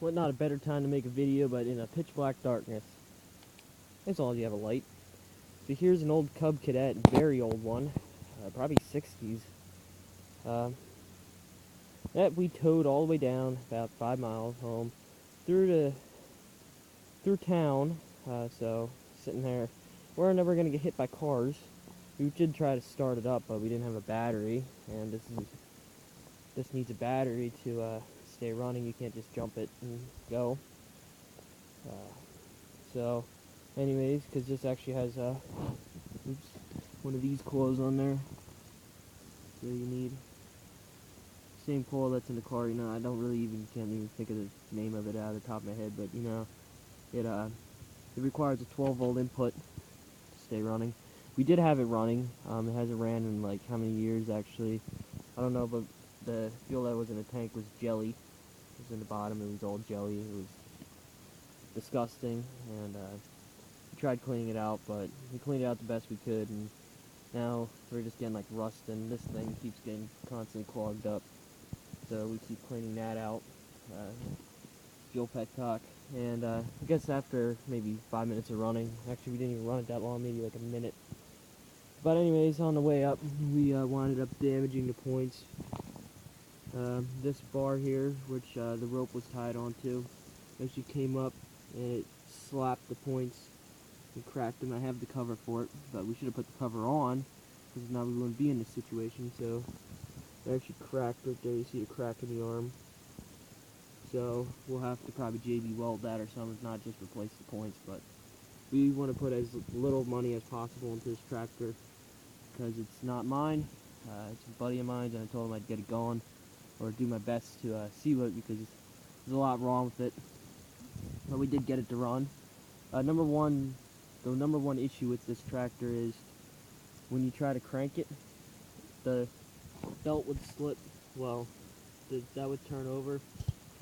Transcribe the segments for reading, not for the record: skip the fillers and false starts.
what not a better time to make a video, but in a pitch black darkness. As long as you have a light. So here's an old Cub Cadet, very old one, probably 60s. That we towed all the way down about 5 miles home through town. So sitting there, we're never gonna get hit by cars. We did try to start it up, but we didn't have a battery, and this needs a battery to stay running. You can't just jump it and go. So, anyways, because this actually has one of these coils on there. So you need same coil that's in the car. You know, I can't even think of the name of it out of the top of my head, but you know, it requires a 12-volt input to stay running. We did have it running. It hasn't ran in like how many years actually? I don't know, but the fuel that was in the tank was jelly. It was in the bottom. It was all jelly. It was disgusting, and we tried cleaning it out, but we cleaned it out the best we could, and now we're just getting like rust, and this thing keeps getting constantly clogged up. So we keep cleaning that out. Fuel petcock, and I guess after maybe 5 minutes of running, actually we didn't even run it that long, maybe like a minute. But anyways, on the way up, we wound up damaging the points. This bar here, which the rope was tied onto, actually came up and it slapped the points and cracked them. I have the cover for it, but we should have put the cover on, because now we wouldn't be in this situation. So it actually cracked right there. You see the crack in the arm. So we'll have to probably JB weld that or something, not just replace the points, but we want to put as little money as possible into this tractor, because it's not mine. It's a buddy of mine, and I told him I'd get it going, or do my best to see it, because there's a lot wrong with it. But we did get it to run. The number one issue with this tractor is when you try to crank it, the belt would slip. Well, that would turn over,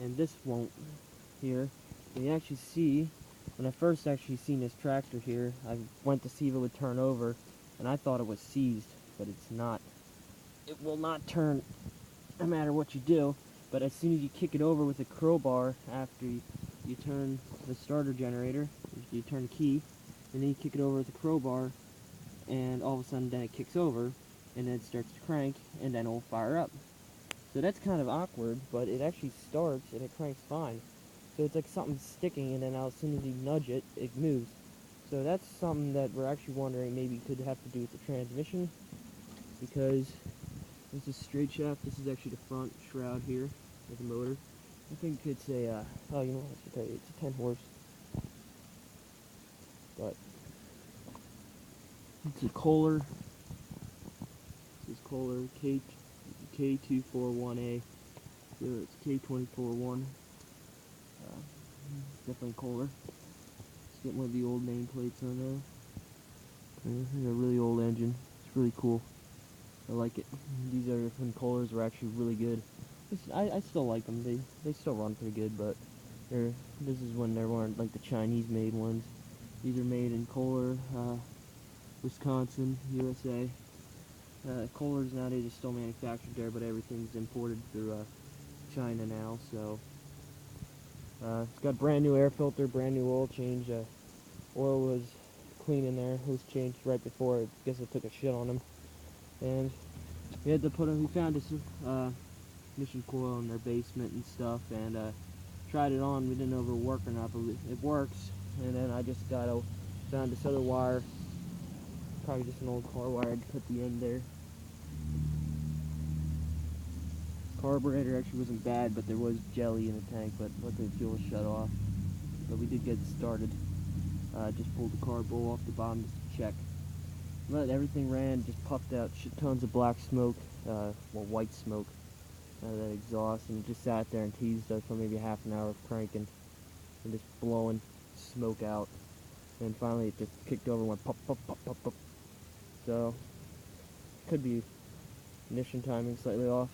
and this won't here. And you actually see, when I first actually seen this tractor here, I went to see if it would turn over, and I thought it was seized, but it's not. It will not turn no matter what you do, but as soon as you kick it over with a crowbar after you turn the starter generator, you turn the key, and then you kick it over with a crowbar, and all of a sudden then it kicks over, and then it starts to crank, and then it will fire up. So that's kind of awkward, but it actually starts and it cranks fine. So it's like something's sticking, and then as soon as you nudge it, it moves. So that's something that we're actually wondering maybe could have to do with the transmission, because this is straight shaft. This is actually the front shroud here with the motor. I think it's a, oh, you know what, I should tell you, it's a 10 horse. But it's a Kohler. This is Kohler K241A. Here it's K241. Definitely Kohler. Let's get one of the old nameplates on there. It's a really old engine. It's really cool. I like it. These are when Kohlers were actually really good. I still like them. They still run pretty good, but this is when there weren't like the Chinese made ones. These are made in Kohler, Wisconsin, USA. Kohlers nowadays are still manufactured there, but everything's imported through China now. So it's got brand new air filter, brand new oil change. Oil was clean in there. It was changed right before. I guess it took a shit on them. And we had to we found this mission coil in their basement and stuff, and tried it on. We didn't know if it would work or not, but it works. And then I just found this other wire, probably just an old car wire. I'd put the end there. Carburetor actually wasn't bad, but there was jelly in the tank, but luckily the fuel was shut off. But we did get started. Just pulled the carb bowl off the bottom just to check. But everything ran, just puffed out shit tons of black smoke, well, white smoke out of that exhaust, and it just sat there and teased us for maybe half an hour of cranking and just blowing smoke out. And finally it just kicked over and went pop, pop, pop, pop, pop. So, could be ignition timing slightly off,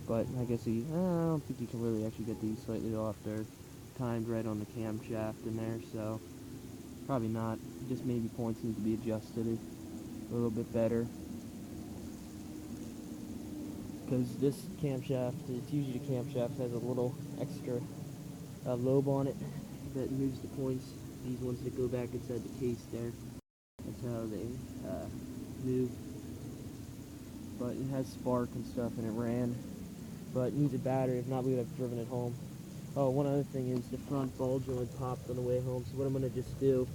but I guess I don't think you can really actually get these slightly off. They're timed right on the camshaft in there, so probably not. Just maybe points need to be adjusted a little bit better. because this camshaft, it's usually the camshaft has a little extra lobe on it that moves the points. These ones that go back inside the case there. That's how they move. But it has spark and stuff, and it ran. But it needs a battery. If not, we would have driven it home. Oh, one other thing is the front ball joint popped on the way home. So what I'm going to just do,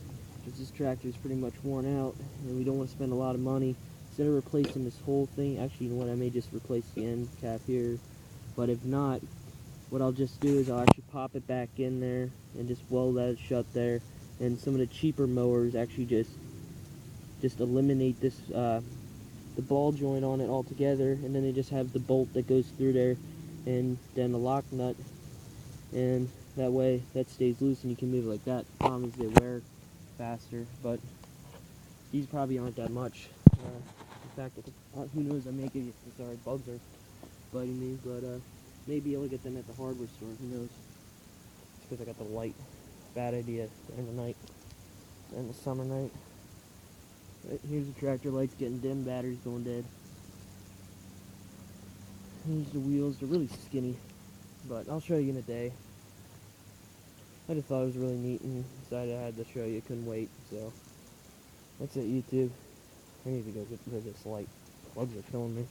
because this tractor is pretty much worn out, and we don't want to spend a lot of money, instead of replacing this whole thing, actually, you know what, I may just replace the end cap here. But if not, what I'll just do is I'll actually pop it back in there and just weld that shut there. And some of the cheaper mowers actually just eliminate this the ball joint on it altogether, and then they just have the bolt that goes through there, and then the lock nut, and that way that stays loose and you can move it like that. The problem is they wear faster, but these probably aren't that much. In fact, who knows? I may get sorry, bugs are biting me, but maybe I'll get them at the hardware store. Who knows? It's because I got the light. Bad idea in the night, in the summer night. Right, here's the tractor lights getting dim, batteries going dead. Here's the wheels, they're really skinny, but I'll show you in a day. I just thought it was really neat and decided I had to show you, couldn't wait, so that's it, YouTube. I need to go get rid of this light. Bugs are killing me.